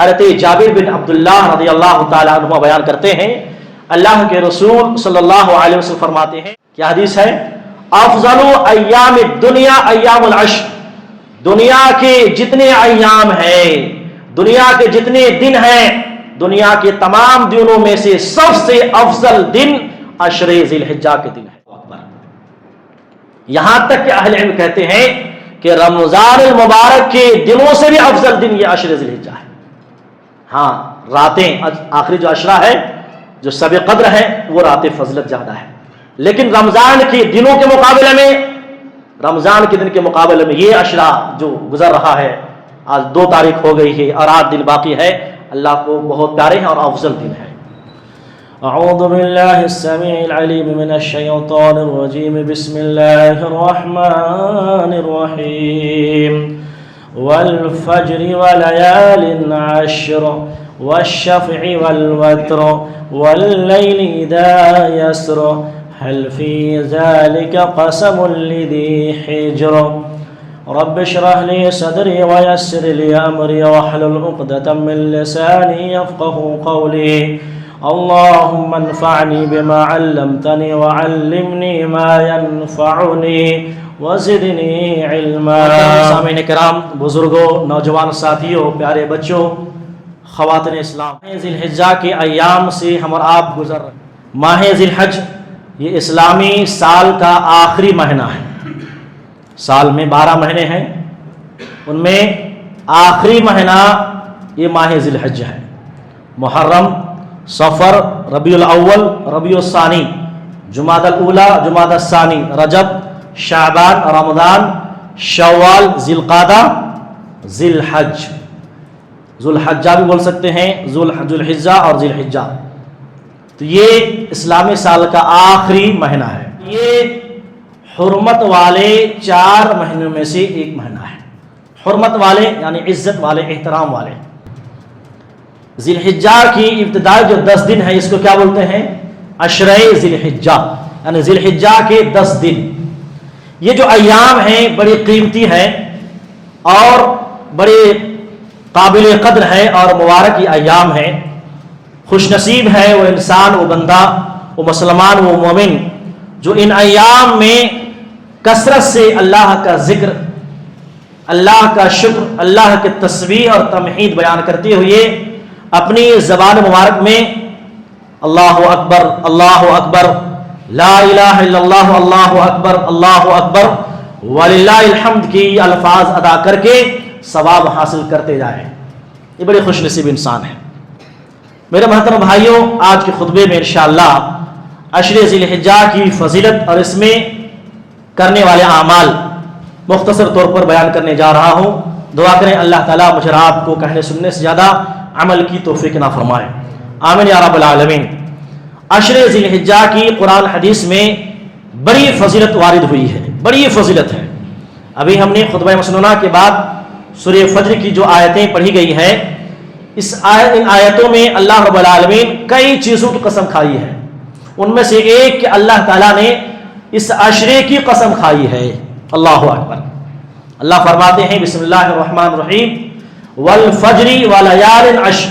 حضرت جابر بن عبداللہ رضی اللہ تعالیٰ عنہ بیان کرتے ہیں، اللہ کے رسول صلی اللہ علیہ وسلم فرماتے ہیں، کیا حدیث ہے؟ افضل ایام الدنیا ایام العشر، دنیا کے جتنے ایام ہیں، دنیا کے جتنے دن ہیں، دنیا کے تمام دنوں میں سے سب سے افضل دن عشر ذی الحجہ کے دن ہے۔ یہاں تک کہ اہل علم کہتے ہیں کہ رمضان المبارک کے دنوں سے بھی افضل دن یہ عشر ذی الحجہ ہے۔ ہاں راتیں، آخری جو عشرہ ہے، جو شب قدر ہے، وہ رات فضلت زیادہ ہے، لیکن رمضان کے دنوں کے مقابلے میں، رمضان کے دن کے مقابلے میں یہ عشرہ جو گزر رہا ہے، آج 2 تاریخ ہو گئی ہے اور 8 دن باقی ہے، اللہ کو بہت پیارے ہیں اور افضل دن ہے۔ اعوذ باللہ السمیع العلیم من الشیطان الرجیم، بسم اللہ الرحمن الرحیم، والفجر ولیال عشر والشفع والوتر واللیل اذا یسر هل في ذلك قسم لذي حجر رب اشرح لي صدري ويسر لي امري واحلل عقدة من لساني يفقهوا قولي اللهم انفعني بما علمتني وعلمني ما ينفعني وزدني علما۔ سامعین کرام، بزرگوں، نوجوان ساتھیوں، پیارے بچوں، خواتین اسلام، ذی الحجہ کے ایام سے ہم اور آپ گزر رہے ہیں۔ ماہ ذی الحج یہ اسلامی سال کا آخری مہینہ ہے۔ سال میں 12 مہینے ہیں، ان میں آخری مہینہ یہ ماہ ذی الحج ہے۔ محرم، صفر، ربیع الاول، ربیع الثانی، جمادی الاولی، جمادی الثانی، رجب، شعبان، رمضان، شوال، ذی القعدہ، ذی الحج، ذو الحجہ بھی بول سکتے ہیں، ذو الحجہ اور ذی الحجہ۔ تو یہ اسلامی سال کا آخری مہینہ ہے۔ یہ حرمت والے 4 مہینوں میں سے ایک مہینہ ہے۔ حرمت والے یعنی عزت والے، احترام والے۔ ذی الحجہ کی ابتدائی جو 10 دن ہیں، اس کو کیا بولتے ہیں؟ عشرہ ذی الحجہ، یعنی ذی الحجہ کے 10 دن۔ یہ جو ایام ہیں بڑی قیمتی ہیں اور بڑے قابل قدر ہے اور مبارک یہ ایام ہیں۔ خوش نصیب ہے وہ انسان، وہ بندہ، وہ مسلمان، وہ مومن جو ان ایام میں کثرت سے اللہ کا ذکر، اللہ کا شکر، اللہ کے تسبیح اور تمحید بیان کرتے ہوئے اپنی زبان مبارک میں اللہ اکبر، اللہ اکبر، لا الہ الا اللہ، اللہ اکبر، اللہ اکبر وللہ الحمد کی الفاظ ادا کر کے ثواب حاصل کرتے جائیں۔ یہ بڑے خوش نصیب انسان ہے۔ میرے محترم بھائیوں، آج کے خطبے میں انشاءاللہ عشر ذی الحجہ کی فضیلت اور اس میں کرنے والے اعمال مختصر طور پر بیان کرنے جا رہا ہوں۔ دعا کریں اللہ تعالیٰ مجھے آپ کو کہنے سننے سے زیادہ عمل کی توفیق نہ فرمائے، آمین یا رب العالمین۔ عشر ذی الحجہ کی قرآن حدیث میں بڑی فضیلت وارد ہوئی ہے، بڑی فضیلت ہے۔ ابھی ہم نے خطبہ مسنونہ کے بعد سورہ فجر کی جو آیتیں پڑھی گئی ہیں، ان آیتوں میں اللہ رب العالمین کئی چیزوں کی قسم کھائی ہے۔ ان میں سے ایک کہ اللہ تعالیٰ نے اس عشرے کی قسم کھائی ہے۔ اللہ اکبر۔ اللہ فرماتے ہیں بسم اللہ الرحمن الرحیم، والفجر ولیال عشر،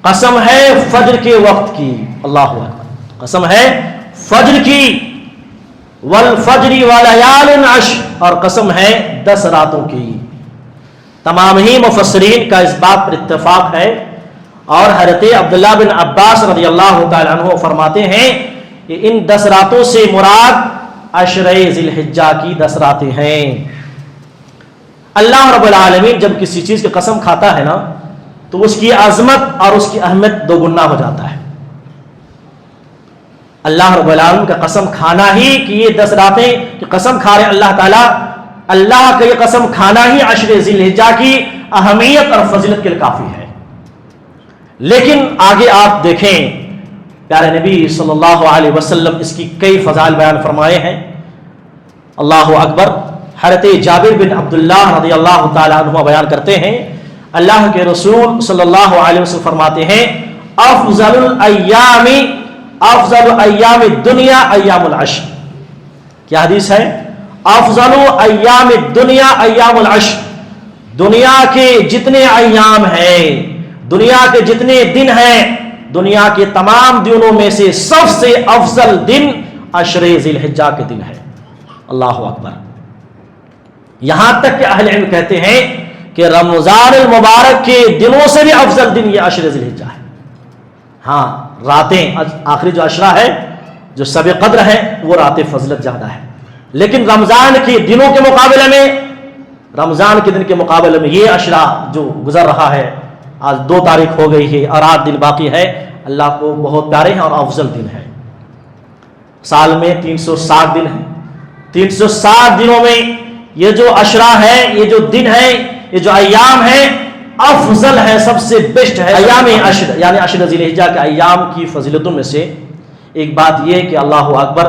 قسم ہے فجر کے وقت کی، اللہ اکبر، قسم ہے فجر کی، والفجر ولیال عشر، اور قسم ہے 10 راتوں کی۔ تمام ہی مفسرین کا اس بات پر اتفاق ہے، اور حضرت عبداللہ بن عباس رضی اللہ تعالیٰ عنہ فرماتے ہیں کہ ان 10 راتوں سے مراد عشرہ ذی الحجہ کی 10 راتیں ہیں۔ اللہ رب العالمین جب کسی چیز کی قسم کھاتا ہے نا، تو اس کی عظمت اور اس کی اہمیت 2 گنا ہو جاتا ہے۔ اللہ رب العالمین کا قسم کھانا ہی کہ یہ 10 راتیں کہ قسم کھا رہے اللہ تعالیٰ، اللہ کا یہ قسم کھانا ہی عشر ذی الحجہ کی اہمیت اور فضیلت کے لیے کافی ہے۔ لیکن آگے آپ دیکھیں، پیارے نبی صلی اللہ علیہ وسلم اس کی کئی فضائل بیان فرمائے ہیں۔ اللہ اکبر۔ حضرت جابر بن عبداللہ رضی اللہ تعالیٰ عنہ بیان کرتے ہیں، اللہ کے رسول صلی اللہ علیہ وسلم فرماتے ہیں، افضل ایام الدنیا ایام العشر۔ کیا حدیث ہے؟ افضل ایام الدنیا ایام العشر، دنیا کے جتنے ایام ہیں، دنیا کے جتنے دن ہیں، دنیا کے تمام دنوں میں سے سب سے افضل دن عشر ذی الحجہ کے دن ہے۔ اللہ اکبر۔ یہاں تک کہ اہل علم کہتے ہیں کہ رمضان المبارک کے دنوں سے بھی افضل دن یہ عشر ذی الحجہ ہے۔ ہاں، راتیں آخری جو عشرہ ہے، جو شب قدر ہے، وہ رات فضلت زیادہ ہے، لیکن رمضان کے دنوں کے مقابلے میں، رمضان کے دن کے مقابلے میں یہ عشرہ جو گزر رہا ہے، آج 2 تاریخ ہو گئی ہے اور 8 دن باقی ہے، اللہ کو بہت پیارے ہیں اور افضل دن ہے۔ سال میں 360 دن ہیں، 360 دنوں میں یہ جو عشرہ ہے، یہ جو دن ہے، یہ جو ایام ہے، افضل ہے، سب سے بیسٹ ہے ایام عشر، یعنی عشر ذی الحجہ کے ایام کی فضیلتوں میں سے ایک بات یہ کہ اللہ اکبر،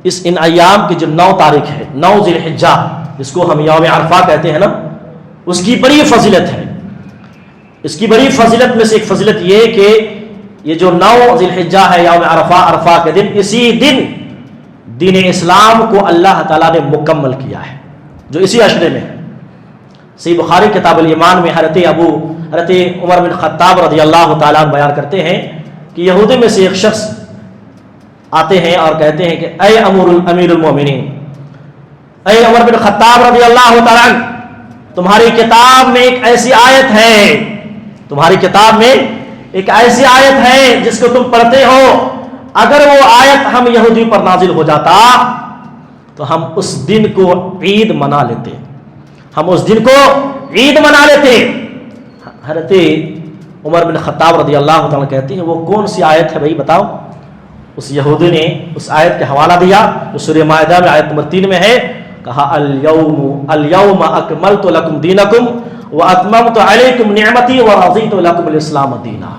ان ایام کی جو 9 تاریخ ہے، 9 ذی الحجہ، جس کو ہم یوم عرفہ کہتے ہیں نا، اس کی بڑی فضیلت ہے۔ اس کی بڑی فضیلت میں سے ایک فضیلت یہ کہ یہ جو 9 ذی الحجہ ہے، یوم عرفہ، عرفہ کے دن، اسی دن دین اسلام کو اللہ تعالیٰ نے مکمل کیا ہے، جو اسی عشرے میں ہے۔ صحیح بخاری کتاب الایمان میں حضرت عمر بن خطاب رضی اللہ تعالیٰ عنہ بیان کرتے ہیں کہ یہودی میں سے ایک شخص آتے ہیں اور کہتے ہیں کہ اے امیر المومنین، اے عمر بن خطاب رضی اللہ تعالیٰ عنہ، تمہاری کتاب میں ایک ایسی آیت ہے، تمہاری کتاب میں ایک ایسی آیت ہے جس کو تم پڑھتے ہو، اگر وہ آیت ہم یہودی پر نازل ہو جاتا تو ہم اس دن کو عید منا لیتے، ہم اس دن کو عید منا لیتے۔ حضرت عمر بن خطاب رضی اللہ تعالیٰ کہتے ہیں وہ کون سی آیت ہے بھائی بتاؤ؟ اس یہودی نے اس آیت کا حوالہ دیا جو سورہ مائدہ میں آیت نمبر 3 میں ہے، کہا اليوم اکملت لکم دینکم واتممت علیکم نعمتی ورضیت لکم الاسلام دینا۔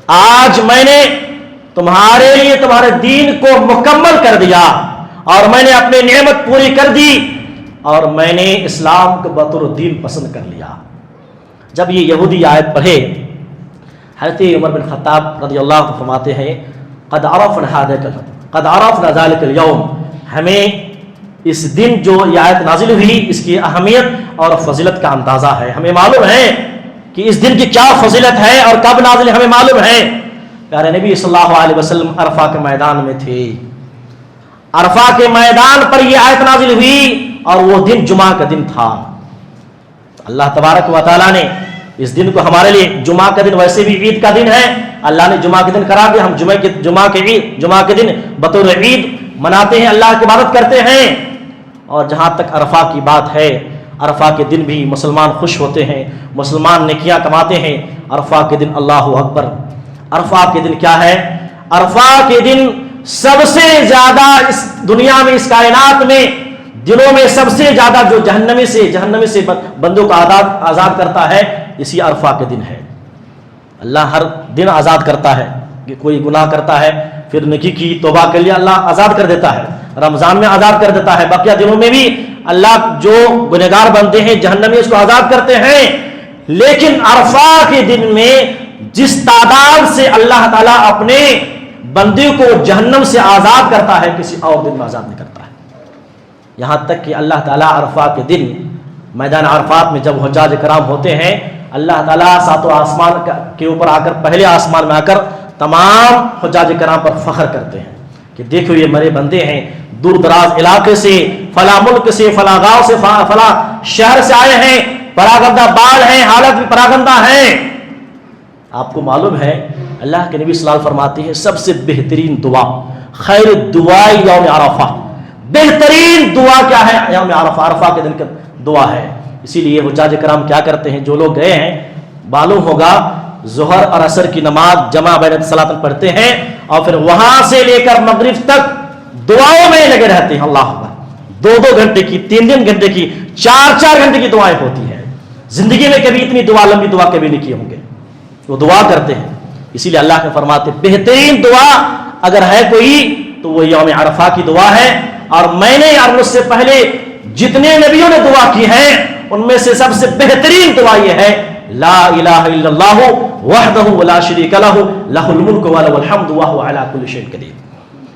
آج میں نے تمہارے لیے تمہارے دین کو مکمل کر دیا اور میں نے اپنی نعمت پوری کر دی اور میں نے اسلام کو بطور دین پسند کر لیا۔ جب یہ یہودی آیت پڑھے، حضرت عمر بن خطاب رضی اللہ عنہ فرماتے ہیں قد عرفنا ذلك اليوم، ہمیں اس دن جو یہ آیت نازل ہوئی اس کی اہمیت اور فضیلت کا اندازہ ہے، ہمیں معلوم ہے کہ اس دن کی کیا فضیلت ہے اور کب نازل ہمیں معلوم ہے۔ پیارے نبی صلی اللہ علیہ وسلم عرفہ کے میدان میں تھے، عرفہ کے میدان پر یہ آیت نازل ہوئی اور وہ دن جمعہ کا دن تھا۔ اللہ تبارک و تعالیٰ نے اس دن کو ہمارے لیے، جمعہ کا دن ویسے بھی عید کا دن ہے، اللہ نے جمعہ کے دن قرار دیا، ہم جمعہ کے دن بطور عید مناتے ہیں، اللہ کی عبادت کرتے ہیں۔ اور جہاں تک عرفہ کی بات ہے، عرفہ کے دن بھی مسلمان خوش ہوتے ہیں، مسلمان نیکیاں کماتے ہیں۔ عرفہ کے دن اللہ اکبر، عرفہ کے دن کیا ہے؟ عرفہ کے دن سب سے زیادہ اس دنیا میں، اس کائنات میں دنوں میں سب سے زیادہ جو جہنمی سے بندوں کو آزاد کرتا ہے، اسی عرفہ کے دن ہے۔ اللہ ہر دن آزاد کرتا ہے، کہ کوئی گناہ کرتا ہے پھر نیکی کی توبہ کے لیے اللہ آزاد کر دیتا ہے، رمضان میں آزاد کر دیتا ہے، بقیہ دنوں میں بھی اللہ جو گنہگار بندے ہیں جہنمی اس کو آزاد کرتے ہیں۔ لیکن عرفہ کے دن میں جس تعداد سے اللہ تعالیٰ اپنے بندے کو جہنم سے آزاد کرتا ہے، کسی اور دن میں آزاد نہیں کرتا ہے۔ یہاں تک کہ اللہ تعالیٰ عرفہ کے دن میدان عرفات میں جب حجاج کرام ہوتے ہیں، اللہ تعالیٰ ساتوں آسمان کے اوپر آ کر، پہلے آسمان میں آ کر تمام حجاج کرام پر فخر کرتے ہیں کہ دیکھو یہ میرے بندے ہیں، دور دراز علاقے سے، فلاں ملک سے، فلاں گاؤں سے، فلاں شہر سے آئے ہیں، پراگندہ بال ہیں، حالت میں پراگندہ ہیں۔ آپ کو معلوم ہے اللہ کے نبی صلی اللہ علیہ وسلم فرماتے ہیں سب سے بہترین دعا، خیر الدعاء یوم عرفہ، بہترین دعا کیا ہے؟ یوم عرفہ، عرفہ کے دن کا دعا ہے۔ اسی لیے حجاج کرام کیا کرتے ہیں، جو لوگ گئے ہیں معلوم ہوگا ظہر اور عصر کی نماز جمع بین صلاۃ پڑھتے ہیں اور پھر وہاں سے لے کر مغرب تک دعاؤں میں لگے رہتے ہیں۔ اللہ اکبر، 2 گھنٹے کی، 3 گھنٹے کی، 4 گھنٹے کی دعائیں ہوتی ہیں۔ زندگی میں کبھی اتنی دعا، لمبی دعا کبھی نہیں کیے ہوں گے، وہ دعا کرتے ہیں۔ اسی لیے اللہ کے فرماتے بہترین دعا اگر ہے کوئی تو وہ یوم عرفہ کی دعا ہے۔ اور میں نے اور مجھ سے پہلے جتنے نبیوں نے دعا کی ہے ان میں سے سب سے بہترین دعا یہ ہے لا الہ الا اللہ وحدہ لا شریک لہ لہ الملک وله الحمد وهو على كل شيء قدیر۔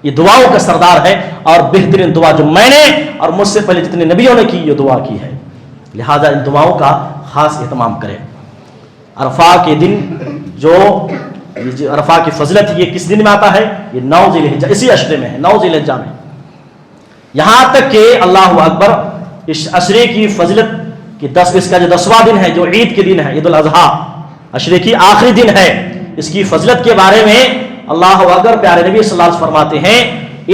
یہ دعاؤں کا سردار ہے اور بہترین دعا جو میں نے اور مجھ سے پہلے جتنے نبیوں نے کی یہ دعا کی ہے، لہذا ان دعاؤں کا خاص اہتمام کریں۔ عرفہ کے دن جو عرفہ کی فضلت ہے یہ کس دن میں آتا ہے؟ یہ 9 ذی الحجہ، اسی عشرے میں ہے، 9 ذی الحجہ میں. یہاں تک کہ اللہ اکبر اس عشرے کی فضلت کہ 10 اس کا جو 10واں دن ہے جو عید کے دن ہے، عید الاضحیٰ، عشرے کی آخری دن ہے، اس کی فضلت کے بارے میں اللہ اکبر پیارے نبی صلی اللہ علیہ وسلم فرماتے ہیں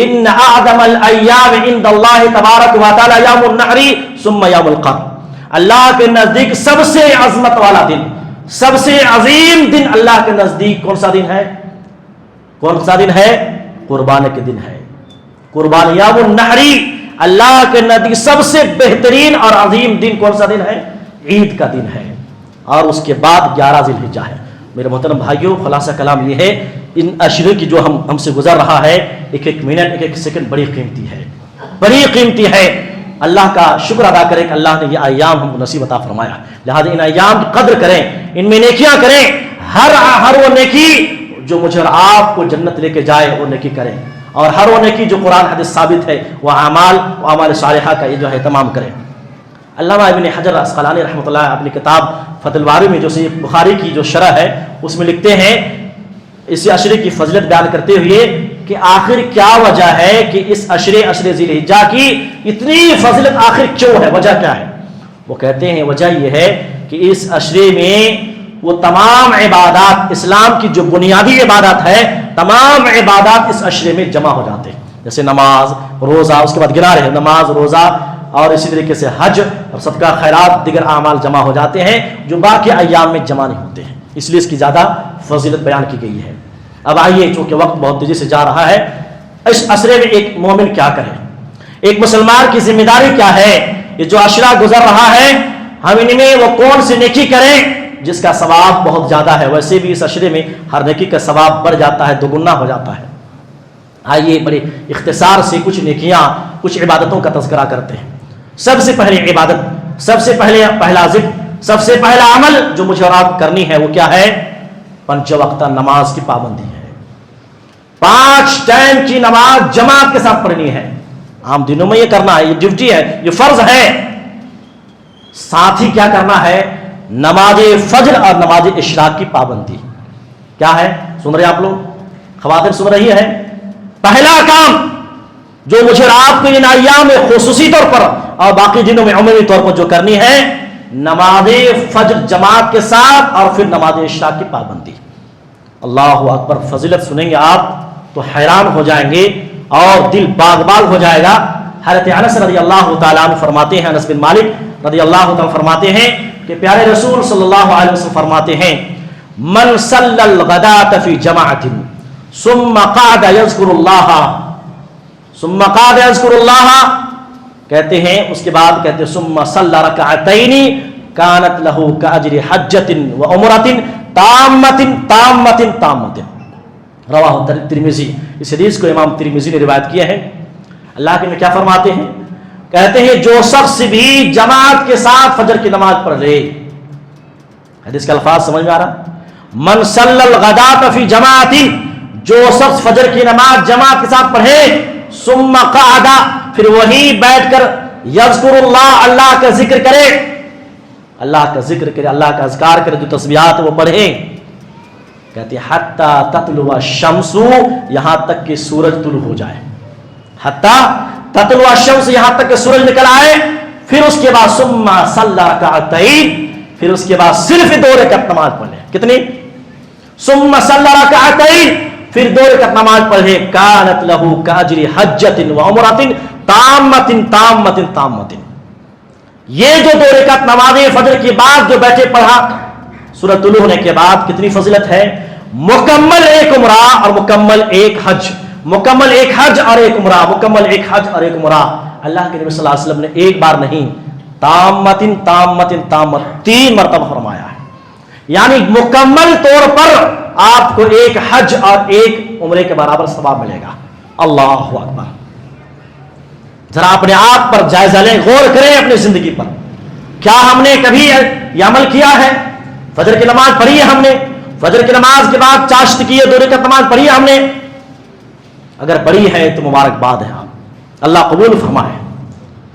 ان اعظم الایام عند اللہ تبارک و تعالی یوم النحر ثم یوم القر. اللہ کے نزدیک سب سے عظمت والا دن، سب سے عظیم دن اللہ کے نزدیک کون سا دن ہے؟ کون سا دن ہے؟ قربانی کے دن ہے. قربانی یوم النحر اللہ کے نزدیک سب سے بہترین اور عظیم دن کون سا دن ہے؟ عید کا دن ہے. اور اس کے بعد 11 ذی الحجہ ہے. میرے محترم بھائیوں، خلاصہ کلام یہ ہے ان عشرے کی جو ہم سے گزر رہا ہے، ایک ایک منٹ ایک ایک سیکنڈ بڑی قیمتی ہے، بڑی قیمتی ہے. اللہ کا شکر ادا کریں کہ اللہ نے یہ ایام ہم کو نصیب عطا فرمایا. لہذا ان ایام کی قدر کریں، ان میں نیکیاں کریں. ہر وہ نیکی جو مجھے اور آپ کو جنت لے کے جائے وہ نیکی کریں، اور ہر وہ نیکی جو قرآن حدیث ثابت ہے وہ اعمال صالحہ کا یہ جو ہے اہتمام کریں. علامہ ابن حجر عسقلانی رحمۃ اللہ اپنی کتاب فتح الباری میں جو صحیح بخاری کی جو شرح ہے اس میں لکھتے ہیں اس عشرے کی فضیلت بیان کرتے ہوئے کہ آخر کیا وجہ ہے کہ اس عشرے ذی الحجہ کی اتنی فضیلت آخر کیوں ہے، وجہ کیا ہے؟ وہ کہتے ہیں وجہ یہ ہے کہ اس عشرے میں وہ تمام عبادات، اسلام کی جو بنیادی عبادات ہے، تمام عبادات اس عشرے میں جمع ہو جاتے ہیں. جیسے نماز، روزہ، اس کے بعد گنا رہے نماز، روزہ، اور اسی طریقے سے حج اور صدقہ خیرات، دیگر اعمال جمع ہو جاتے ہیں جو باقی ایام میں جمع نہیں ہوتے ہیں. اس لیے اس کی زیادہ فضیلت بیان کی گئی ہے. اب آئیے، چونکہ وقت بہت تیزی سے جا رہا ہے، اس عشرے میں ایک مومن کیا کرے، ایک مسلمان کی ذمہ داری کیا ہے؟ یہ جو عشرہ گزر رہا ہے ہم ان میں وہ کون سی نیکی کریں جس کا ثواب بہت زیادہ ہے؟ ویسے بھی اس عشرے میں ہر نیکی کا ثواب بڑھ جاتا ہے، دوگنا ہو جاتا ہے. آئیے بڑے اختصار سے کچھ نیکیاں، کچھ عبادتوں کا تذکرہ کرتے ہیں. سب سے پہلے عبادت، سب سے پہلا ذکر، سب سے پہلا عمل جو مجھے اور آپ کرنی ہے وہ کیا ہے؟ 5 وقتہ نماز کی پابندی ہے. 5 ٹائم کی نماز جماعت کے ساتھ پڑھنی ہے. عام دنوں میں یہ کرنا ہے، یہ ڈیوٹی ہے، یہ فرض ہے. ساتھ ہی کیا کرنا ہے؟ نماز فجر اور نماز اشراق کی پابندی. کیا ہے؟ سن رہے آپ لوگ؟ خواتین سن رہی ہے؟ پہلا کام جو مجھے اور آپ کو ان ایام میں خصوصی طور پر اور باقی دنوں میں عمومی طور پر جو کرنی ہے، نماز فجر جماعت کے ساتھ اور پھر نماز عشاء کی پابندی. اللہ اکبر. فضیلت سنیں گے آپ تو حیران ہو جائیں گے اور دل باغ باغ ہو جائے گا. حضرت انس رضی اللہ تعالیٰ عنہ فرماتے ہیں، انس بن مالک رضی اللہ تعالیٰ فرماتے ہیں کہ پیارے رسول صلی اللہ علیہ وسلم فرماتے ہیں من صلی الغداۃ فی جماعۃ ثم قعد یذکر اللہ ثم قعد یذکر اللہ، کہتے ہیں اس کے بعد کہتے ہیں ثم صلی رکعتین کانت لہ کاجر حجۃ و عمرۃ تامۃ تامۃ تامۃ. رواہ ترمذی. اس حدیث کو امام ترمذی نے روایت کیا ہے. اللہ کے میں کیا فرماتے ہیں؟ کہتے ہیں جو شخص بھی جماعت کے ساتھ فجر کی نماز پڑھ لے. حدیث کے الفاظ سمجھ میں آ رہا؟ من صلی الغداۃ فی جماعۃ، جو شخص فجر کی نماز جماعت کے ساتھ پڑھے، ثم قعد، پھر وہیں بیٹھ کر یذکر اللہ، اللہ کا ذکر کرے، اللہ کا ذکر کرے، اللہ کا اذکار کرے، جو تسبیحات وہ پڑھے. کہتے ہیں حتی تطلع الشمس، یہاں تک کہ سورج طلوع ہو جائے. حتی تطلع الشمس، یہاں تک کہ سورج نکل آئے. پھر اس کے بعد ثم صلی رکعتین، پھر اس کے بعد صرف 2 رکعت نماز پڑھے. کتنی؟ ثم صلی رکعتین، پھر 2 رکعت نماز پڑھے. کانت لہ کاجر حجۃ و عمرۃ تامۃ تامۃ تامۃ. یہ جو 2 رکعت نماز فجر کے بعد جو بیٹھے پڑھا سورج طلوع ہونے کے بعد، کتنی فضیلت ہے؟ مکمل 1 عمرہ اور مکمل 1 حج، مکمل 1 حج اور 1 عمرہ، مکمل 1 حج اور 1 عمرہ. اللہ کے نبی صلی اللہ علیہ وسلم نے ایک بار نہیں، تامۃ تامۃ تامۃ 3 مرتبہ فرمایا ہے. یعنی مکمل طور پر آپ کو 1 حج اور 1 عمرے کے برابر ثواب ملے گا. اللہ اکبر. ذرا اپنے آپ پر جائزہ لیں، غور کریں اپنی زندگی پر. کیا ہم نے کبھی یہ عمل کیا ہے؟ فجر کی نماز پڑھی ہے ہم نے، فجر کی نماز کے بعد چاشت کی ہے، 2 رکعت نماز پڑھی ہے ہم نے؟ اگر پڑھی ہے تو مبارکباد ہے، آپ اللہ قبول فرمائے.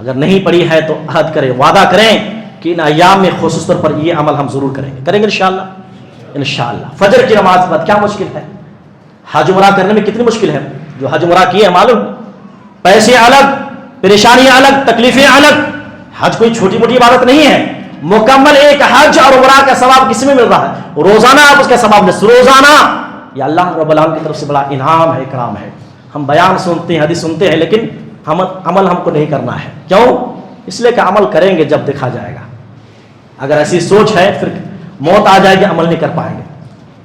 اگر نہیں پڑھی ہے تو عہد کریں، وعدہ کریں کہ ان ایام میں خصوص طور پر یہ عمل ہم ضرور کریں گے انشاءاللہ. انشاءاللہ. فجر کی نماز کے بعد کیا مشکل ہے؟ حج عمرہ کرنے میں کتنی مشکل ہے؟ جو حج عمرہ کیے ہیں معلوم، پیسے الگ، پریشانیاں الگ، تکلیفیں الگ. حج کوئی چھوٹی موٹی عبادت نہیں ہے. مکمل ایک حج اور عمرہ کا ثواب کس میں مل رہا ہے؟ روزانہ آپ اس کا ثواب لیں، روزانہ. یہ اللہ رب العالمین کی طرف سے بڑا انعام ہے، اکرام ہے. ہم بیان سنتے ہیں، حدیث سنتے ہیں، لیکن عمل ہم کو نہیں کرنا ہے. کیوں؟ اس لیے کہ عمل کریں گے جب دیکھا جائے گا. اگر ایسی سوچ ہے پھر موت آ جائے گی، عمل نہیں کر پائیں گے.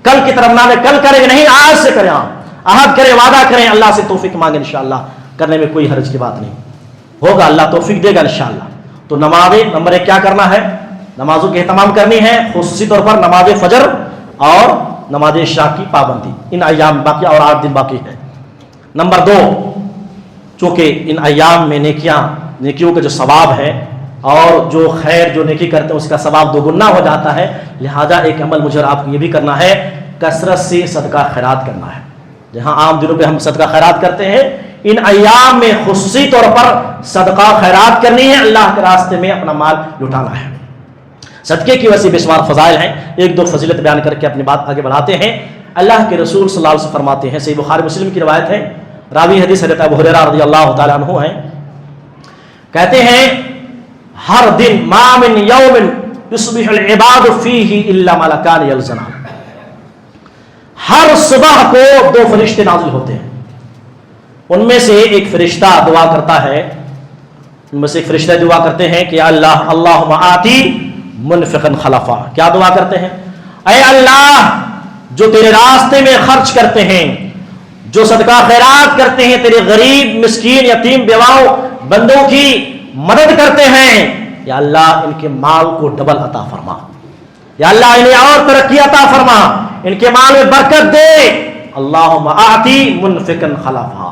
کل کی طرف نہ لیں، کل کریں گے نہیں، آج سے کریں. آپ عہد کریں، وعدہ کریں، اللہ سے توفیق مانگیں. انشاءاللہ کرنے میں کوئی حرج کی بات نہیں ہوگا، اللہ توفیق دے گا انشاءاللہ. تو نمازیں نمبر 1 کیا کرنا ہے؟ نمازوں کی اہتمام کرنی ہے، خصوصی طور پر نماز فجر اور نماز عشاء کی پابندی. ان ایام باقی اور 8 دن باقی ہے. نمبر 2، چونکہ ان ایام میں نیکیوں کا جو ثواب ہے اور جو خیر جو نیکی کرتے ہیں اس کا ثواب 2 گنا ہو جاتا ہے. لہذا ایک عمل مجھے آپ کو یہ بھی کرنا ہے، کثرت سے صدقہ خیرات کرنا ہے. جہاں عام دنوں پہ ہم صدقہ خیرات کرتے ہیں، ان ایام میں خصوصی طور پر صدقہ خیرات کرنی ہے، اللہ کے راستے میں اپنا مال لٹانا ہے. صدقے کی ویسے بے شمار فضائل ہیں، 1-2 فضیلت بیان کر کے اپنی بات آگے بڑھاتے ہیں. اللہ کے رسول صلی اللہ علیہ وسلم فرماتے ہیں، صحیح بخاری مسلم کی روایت ہے، راوی حدیث حضرت ابو ہریرہ رضی اللہ تعالیٰ عنہ ہیں، کہتے ہیں ہر دن ما من یوم یصبح العباد فیہ الا ملکان یلزمان. ہر صبح کو 2 فرشتے نازل ہوتے ہیں. ان میں سے ایک فرشتہ دعا کرتا ہے، ان میں سے ایک فرشتہ دعا کرتے ہیں کہ اللہ اللہم آتی منفقا خلفا. کیا دعا کرتے ہیں؟ اے اللہ جو تیرے راستے میں خرچ کرتے ہیں، جو صدقہ خیرات کرتے ہیں، تیرے غریب مسکین یتیم بیواؤں بندوں کی مدد کرتے ہیں، یا اللہ ان کے مال کو ڈبل عطا فرما، یا اللہ انہیں اور ترقی عطا فرما، ان کے مال میں برکت دے. اللہم آتی منفقا خلفا.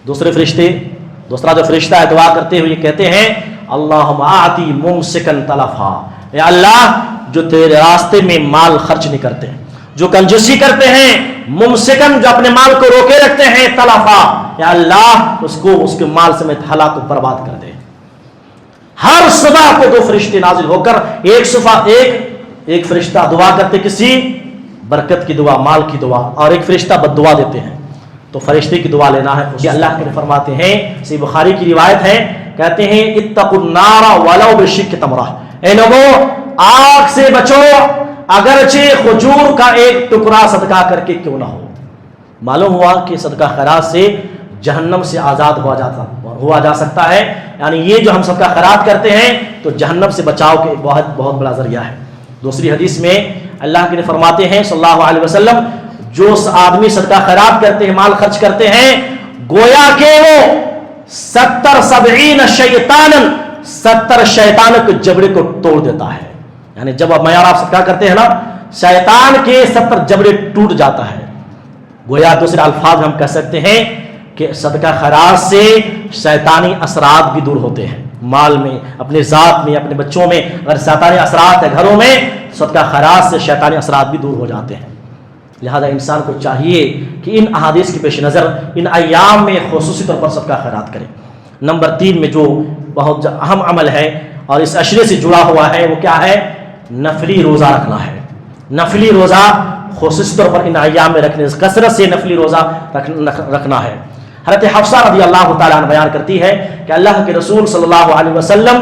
دوسرا جو فرشتہ ہے دعا کرتے ہوئے کہتے ہیں اللہم آتی ممسکن تلفا. یا اللہ جو تیرے راستے میں مال خرچ نہیں کرتے ہیں، جو کنجوسی کرتے ہیں، ممسکن جو اپنے مال کو روکے رکھتے ہیں، تلفا، یا اللہ اس کے مال سمیت ہلاک کو برباد کر دے. ہر صبح کو 2 فرشتے نازل ہو کر ایک فرشتہ دعا کرتے کسی برکت کی دعا، مال کی دعا، اور ایک فرشتہ بد دعا دیتے ہیں. تو فرشتے کی دعا لینا ہے. یہ اللہ کے فرماتے ہیں، صحیح بخاری کی روایت ہے، کہتے ہیں اتقوا النار ولو بشق تمرہ. اے لوگوں آگ سے بچو اگرچہ کھجور کا ایک ٹکڑا صدقہ کر کے کیوں نہ ہو. معلوم ہوا کہ صدقہ خیرات سے جہنم سے آزاد ہوا جا سکتا ہے. یعنی یہ جو ہم صدقہ خیرات کرتے ہیں تو جہنم سے بچاؤ کے بہت بڑا ذریعہ ہے. دوسری حدیث میں اللہ کے فرماتے ہیں صلی اللہ علیہ وسلم، جو آدمی صدقہ خیرات کرتے ہیں، مال خرچ کرتے ہیں، گویا کہ وہ 70 شیطان کے جبڑے کو توڑ دیتا ہے. یعنی جب آپ صدقہ کرتے ہیں نا، شیطان کے 70 جبڑے ٹوٹ جاتا ہے. گویا دوسرے الفاظ ہم کہہ سکتے ہیں کہ صدقہ خیرات سے شیطانی اثرات بھی دور ہوتے ہیں. مال میں، اپنے ذات میں، اپنے بچوں میں اگر شیطانی اثرات ہے گھروں میں، صدقہ خیرات سے شیطانی اثرات بھی دور ہو جاتے ہیں. لہذا انسان کو چاہیے کہ ان احادیث کے پیش نظر ان ایام میں خصوصی طور پر صدقہ خیرات کریں. نمبر 3 میں جو بہت اہم عمل ہے اور اس عشرے سے جڑا ہوا ہے وہ کیا ہے؟ نفلی روزہ رکھنا ہے. نفلی روزہ خصوصی طور پر ان ایام میں رکھنے، کثرت سے نفلی روزہ رکھنا ہے. حضرت حفصہ رضی اللہ تعالیٰ عنہ بیان کرتی ہے کہ اللہ کے رسول صلی اللہ علیہ وسلم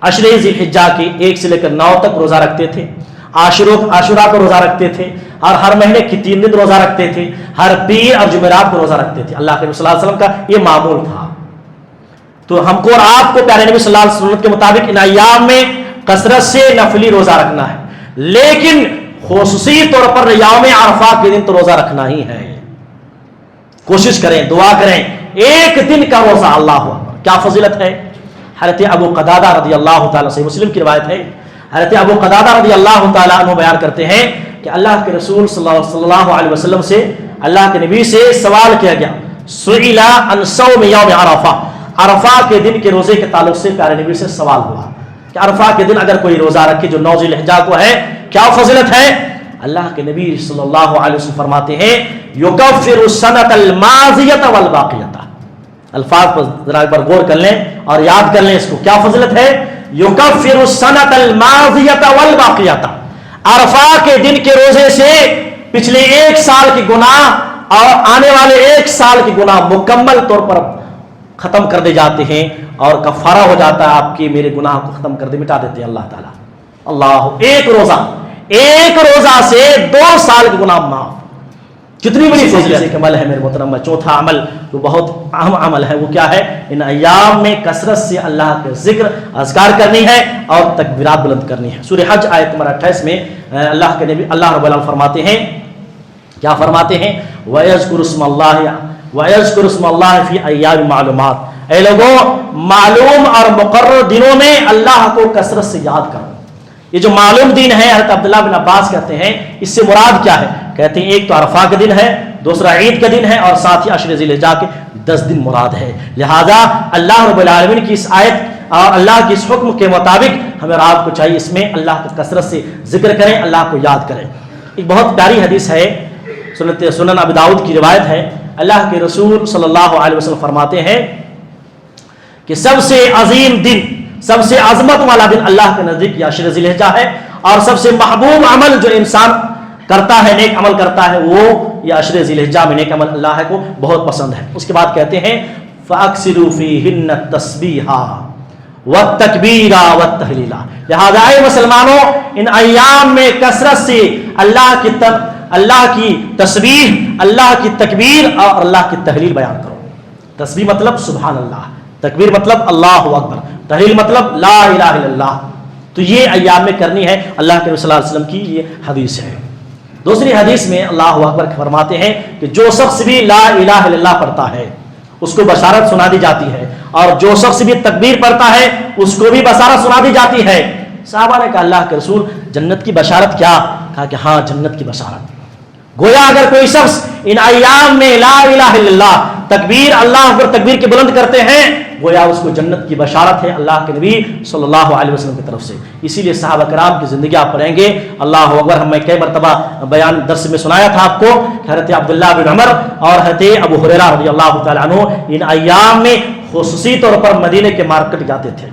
عشرے ذی الحجہ کے 1 سے لے کر 9 تک روزہ رکھتے تھے. عاشورہ کو روزہ رکھتے تھے، اور ہر مہینے کی 3 دن روزہ رکھتے تھے، ہر پیر اور جمعرات کو روزہ رکھتے تھے. اللہ کے نبی صلی اللہ علیہ وسلم کا یہ معمول تھا. تو ہم کو اور آپ کو پیارے نبی صلی اللہ علیہ وسلم کے مطابق ان ایام میں کثرت سے نفلی روزہ رکھنا ہے، لیکن خصوصی طور پر یوم عرفہ کے دن تو روزہ رکھنا ہی ہے. کوشش کریں، دعا کریں، 1 دن کا روزہ. اللہ اکبر، کیا فضیلت ہے. حضرت ابو قتادہ رضی اللہ تعالیٰ، صحیح مسلم کی روایت ہے، حضرت ابو قتادہ رضی اللہ تعالیٰ عنہ بیان کرتے ہیں کہ اللہ کے رسول صلی اللہ علیہ وسلم سے، اللہ کے نبی سے سوال کیا گیا، سئل عن صوم یوم عرفہ، عرفہ کے دن کے روزے کے تعلق سے پیارے نبی سے سوال ہوا کہ عرفہ کے دن اگر کوئی روزہ رکھے جو 9 ذی الحجہ کو ہے کیا فضیلت ہے. اللہ کے نبی صلی اللہ علیہ وسلم فرماتے ہیں یکفر السنۃ الماضیۃ والباقیۃ. الفاظ پر ذرا ایک بار غور کر لیں اور یاد کر لیں اس کو، کیا فضیلت ہے. یکفر السنۃ الماضیۃ والباقیۃ، عرفہ کے دن کے روزے سے پچھلے 1 سال کے گناہ اور آنے والے 1 سال کے گناہ مکمل طور پر ختم کر دے جاتے ہیں اور کفارہ ہو جاتا ہے، آپ کے میرے گناہ کو ختم کر دے، مٹا دیتے ہیں اللہ تعالیٰ۔ اللہ، ایک روزہ سے 2 سال کے گناہ معاف، کتنی بڑی فضیلت کا عمل ہے میرے محترم۔ چوتھا عمل جو بہت اہم عمل ہے وہ کیا ہے؟ ان ایام میں کثرت سے اللہ کے ذکر اذکار کرنی ہے اور تکبیرات بلند کرنی ہے۔ سورہ حج آیت نمبر 28 میں اللہ کے نبی اللہ رب العالمین فرماتے ہیں، کیا فرماتے ہیں؟ وَيَذْكُرُ اسْمَ اللَّهِ فِي أَيَّامٍ مَعْلُومَاتٍ، اے لوگوں معلوم اور مقرر دنوں میں اللہ کو کثرت سے یاد کرو۔ یہ جو معلوم دن ہے، حضرت عبداللہ بن عباس کہتے ہیں اس سے مراد کیا ہے؟ کہتے ہیں ایک تو عرفہ کا دن ہے، دوسرا عید کا دن ہے، اور ساتھ ہی عشر ذی الحجہ کے 10 دن مراد ہے۔ لہذا اللہ رب العالمین کی اس آیت اور اللہ کے اس حکم کے مطابق ہمیں رات کو چاہیے اس میں اللہ کا کثرت سے ذکر کریں، اللہ کو یاد کریں۔ ایک بہت پیاری حدیث ہے، سنن ابی داؤد کی روایت ہے، اللہ کے رسول صلی اللہ علیہ وسلم فرماتے ہیں کہ سب سے عظیم دن، سب سے عظمت والا دن اللہ کے نزدیک یہ عشر ذی الحجہ ہے، اور سب سے محبوب عمل جو انسان کرتا ہے، نیک عمل کرتا ہے، وہ یہ عشر ذی الحجہ میں نیک عمل اللہ کو بہت پسند ہے۔ اس کے بعد کہتے ہیں فَأَكْثِرُوا فِيهِنَّ التَّسْبِيحَ وَالتَّكْبِيرَ وَالتَّهْلِيلَ، لہذا اے مسلمانوں ان ایام میں کثرت سے اللہ کی تسبیح، اللہ کی تکبیر اور اللہ کی تحلیل بیان کرو۔ تسبیح مطلب سبحان اللہ، تکبیر مطلب اللہ اکبر، تحلیل مطلب لا الہ الا اللہ۔ تو یہ ایام میں کرنی ہے، اللہ کے نبی صلی اللہ علیہ وسلم کی یہ حدیث ہے۔ دوسری حدیث میں اللہ اکبر فرماتے ہیں کہ جو شخص بھی لا الہ الا اللہ پڑھتا ہے اس کو بشارت سنا دی جاتی ہے، اور جو شخص بھی تکبیر پڑھتا ہے اس کو بھی بشارت سنا دی جاتی ہے۔ صحابہ نے کہا اللہ کے رسول جنت کی بشارت کیا؟ کہا کہ ہاں جنت کی بشارت۔ گویا اگر کوئی شخص ان ایام میں لا الہ الا اللہ تکبیر، اللہ اکبر تکبیر کے بلند کرتے ہیں، گویا اس کو جنت کی بشارت ہے اللہ کے نبی صلی اللہ علیہ وسلم کی طرف سے۔ اسی لیے صحابہ کرام کی زندگی آپ پڑھیں گے، اللہ اکبر ہم میں کئی مرتبہ بیان درس میں سنایا تھا آپ کو، حضرت عبداللہ بن عمر اور حضرت ابو ہریرہ رضی اللہ تعالیٰ عنہ ان ایام میں خصوصی طور پر مدینے کے مارکیٹ جاتے تھے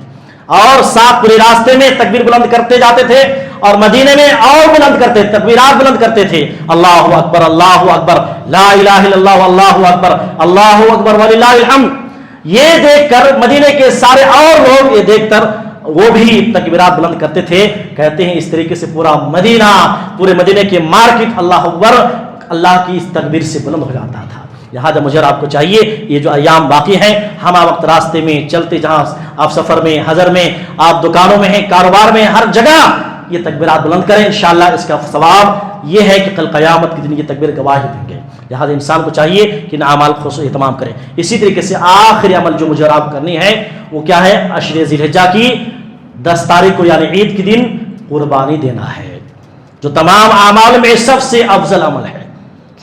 اور ساتھ پورے راستے میں تکبیر بلند کرتے جاتے تھے، اور مدینے میں اور بلند کرتے، تکبیرات بلند کرتے تھے، اللہ اکبر اللہ اکبر لا الہ الا اللہ اللہ اکبر وللہ الحمد۔ یہ دیکھ کر مدینے کے سارے اور لوگ یہ دیکھ کر وہ بھی تکبیرات بلند کرتے تھے۔ کہتے ہیں اس طریقے سے پورا مدینہ، پورے مدینے کے مارکیٹ اللہ اکبر اللہ کی اس تکبیر سے بلند ہو جاتا تھا۔ لہٰذا مجھے آپ کو چاہیے یہ جو ایام باقی ہیں، ہم وقت راستے میں چلتے، جہاں آپ سفر میں، حضر میں، آپ دکانوں میں ہیں، کاروبار میں، ہر جگہ یہ تکبیرات بلند کریں، انشاءاللہ اس کا ثواب یہ ہے کہ کل قیامت کے دن یہ تکبیر گواہی دیں گے۔ لہٰذا انسان کو چاہیے کہ ان اعمال کو خصوصی اہتمام کریں۔ اسی طریقے سے آخری عمل جو مجھے آپ کرنی ہے وہ کیا ہے؟ عشر ذی الحجہ کی 10 تاریخ کو یعنی عید کے دن قربانی دینا ہے، جو تمام اعمال میں سب سے افضل عمل ہے۔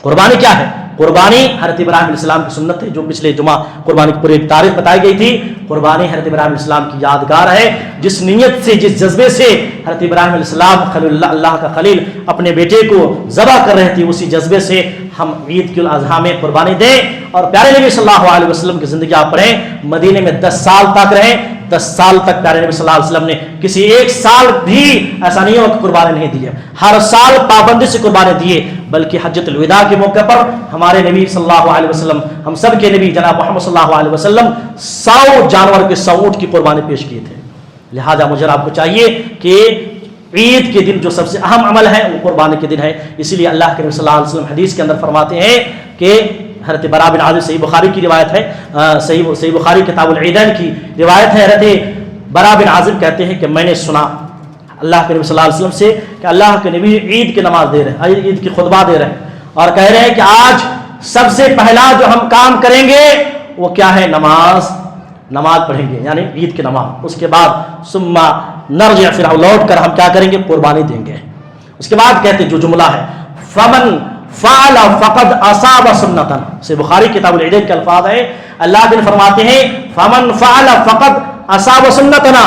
قربانی کیا ہے؟ قربانی حضرت ابراہیم علیہ السلام کی سنت ہے، جو پچھلے جمعہ قربانی کی پوری تاریخ بتائی گئی تھی۔ قربانی حضرت ابراہیم علیہ السلام کی یادگار ہے، جس نیت سے، جس جذبے سے حضرت ابراہیم علیہ السلام خلیل اللہ کا خلیل اپنے بیٹے کو ذبح کر رہے تھے، اسی جذبے سے ہم عید کی الاضحیٰ میں قربانی دیں۔ اور پیارے نبی صلی اللہ علیہ وسلم کی زندگی آپ پڑھیں، مدینے میں 10 سال تک رہیں، 10 سال تک پیارے نبی صلی اللہ علیہ وسلم نے کسی ایک سال بھی ایسا نہیں ہو کہ قربانی نہیں دی ہے، ہر سال پابندی سے قربانی دیے، بلکہ حجۃ الوداع کے موقع پر ہمارے نبی صلی اللہ علیہ وسلم، ہم سب کے نبی جناب محمد صلی اللہ علیہ وسلم 100 جانور کے 100 اونٹ کی قربانی پیش کیے تھے۔ لہذا مجھے آپ کو چاہیے کہ عید کے دن جو سب سے اہم عمل ہے وہ قربانی کے دن ہے۔ اسی لیے اللہ کے نبی صلی اللہ علیہ وسلم حدیث کے اندر فرماتے ہیں کہ حضرت برا بن عازب، صحیح بخاری کی روایت ہے، صحیح بخاری کتاب العیدین کی روایت ہے، حضرت برا بن عازب کہتے ہیں کہ میں نے سنا اللہ کے نبی صلی اللہ علیہ وسلم سے کہ اللہ کے نبی عید کی نماز دے رہے ہیں، عید کی خطبہ دے رہے ہیں، اور کہہ رہے ہیں کہ آج سب سے پہلا جو ہم کام کریں گے وہ کیا ہے؟ نماز پڑھیں گے، یعنی عید کی نماز۔ اس کے بعد ثم نرجع، پھر لوٹ کر ہم کیا کریں گے؟ قربانی دیں گے۔ اس کے بعد کہتے جو جملہ ہے فمن فعل فقد اصاب سنتنا، سے بخاری کتاب العیدین کے الفاظ ہیں، اللہ تعالی فرماتے ہیں فمن فعل فقد اصاب سنتنا،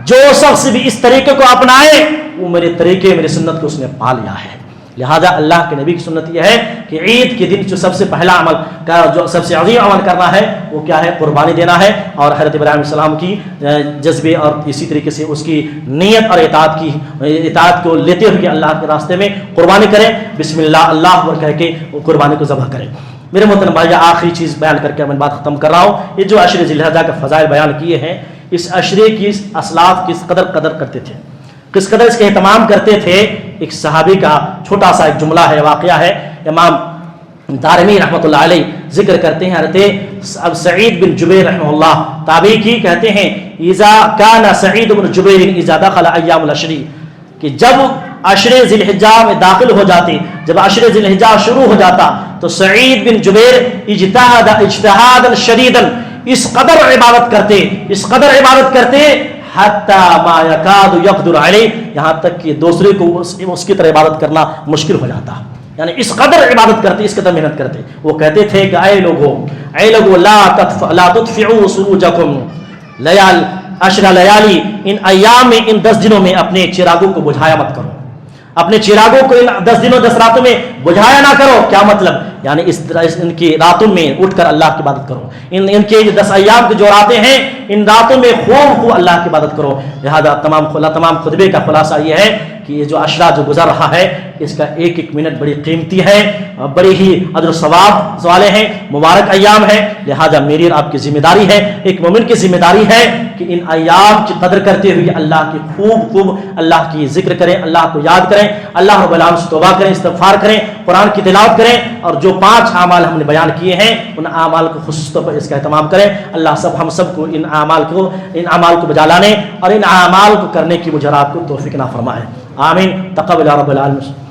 جو شخص بھی اس طریقے کو اپنائے وہ میرے طریقے، میری سنت کو اس نے پا لیا ہے۔ لہذا اللہ کے نبی کی سنت یہ ہے کہ عید کے دن جو سب سے پہلا عمل کا جو سب سے عظیم عمل کرنا ہے وہ کیا ہے؟ قربانی دینا ہے، اور حضرت ابراہیم علیہ السلام کی جذبے اور اسی طریقے سے اس کی نیت اور اطاعت کو لیتے ہوئے اللہ کے راستے میں قربانی کریں، بسم اللہ اللہ اکبر کہہ کے وہ قربانی کو ذبح کریں۔ میرے محترم بھائی، آخری چیز بیان کر کے میں بات ختم کر رہا ہوں۔ یہ جو عشر ذی الحجہ کا فضائل بیان کیے ہیں، اس عشرے کی اسلاف کس قدر کرتے تھے، کس قدر اس کے اہتمام کرتے تھے۔ ایک صحابی کا چھوٹا سا ایک جملہ ہے، واقعہ ہے، امام دارمی رحمۃ اللہ علیہ ذکر کرتے ہیں، حضرت سعید بن جبیر رحمہ اللہ تابعی کی، کہتے ہیں اذا کان سعید بن جبیر اذا دخل ایام العشر، کہ جب عشر ذی الحجہ میں داخل ہو جاتے، جب عشر ذی الحجہ شروع ہو جاتا تو سعید بن جبیر اجتہادا شدیدا، اس قدر عبادت کرتے حتی ما یکاد یقدر علیہ، یہاں تک کہ دوسرے کو اس کی طرح عبادت کرنا مشکل ہو جاتا، یعنی اس قدر عبادت کرتے، اس قدر محنت کرتے۔ وہ کہتے تھے کہ اے لوگو لا تدفعوا سروجکم عشر لیالی، ان ایام میں، ان 10 دنوں میں اپنے چراغوں کو بجھایا مت کرو، اپنے چراغوں کو ان 10 دنوں 10 راتوں میں بجھایا نہ کرو۔ کیا مطلب؟ یعنی ان کی راتوں میں اٹھ کر اللہ کی عبادت کرو، ان کے 10 ایام کی جو راتیں ہیں ان راتوں میں خوب اللہ کی عبادت کرو۔ لہذا تمام خطبے کا خلاصہ یہ ہے کہ یہ جو عشرہ جو گزر رہا ہے اس کا ایک ایک منٹ بڑی قیمتی ہے، بڑی ہی اجر و ثواب والے ہیں، مبارک ایام ہیں۔ لہذا میری اور آپ کی ذمہ داری ہے، ایک مومن کی ذمہ داری ہے کہ ان ایام کی قدر کرتے ہوئے اللہ کی خوب اللہ کی ذکر کریں، اللہ کو یاد کریں، اللہ رب العالمین سے توبہ کریں، استغفار کریں، قرآن کی تلاوت کریں، اور جو 5 اعمال ہم نے بیان کیے ہیں ان اعمال کو خصوص طور پر اس کا اہتمام کریں۔ اللہ ہم سب کو ان اعمال کو بجا لانے اور ان اعمال کو کرنے کی مجھے آپ کو توفیق عطا فرمائے، آمین۔ تقبل رب العالمین۔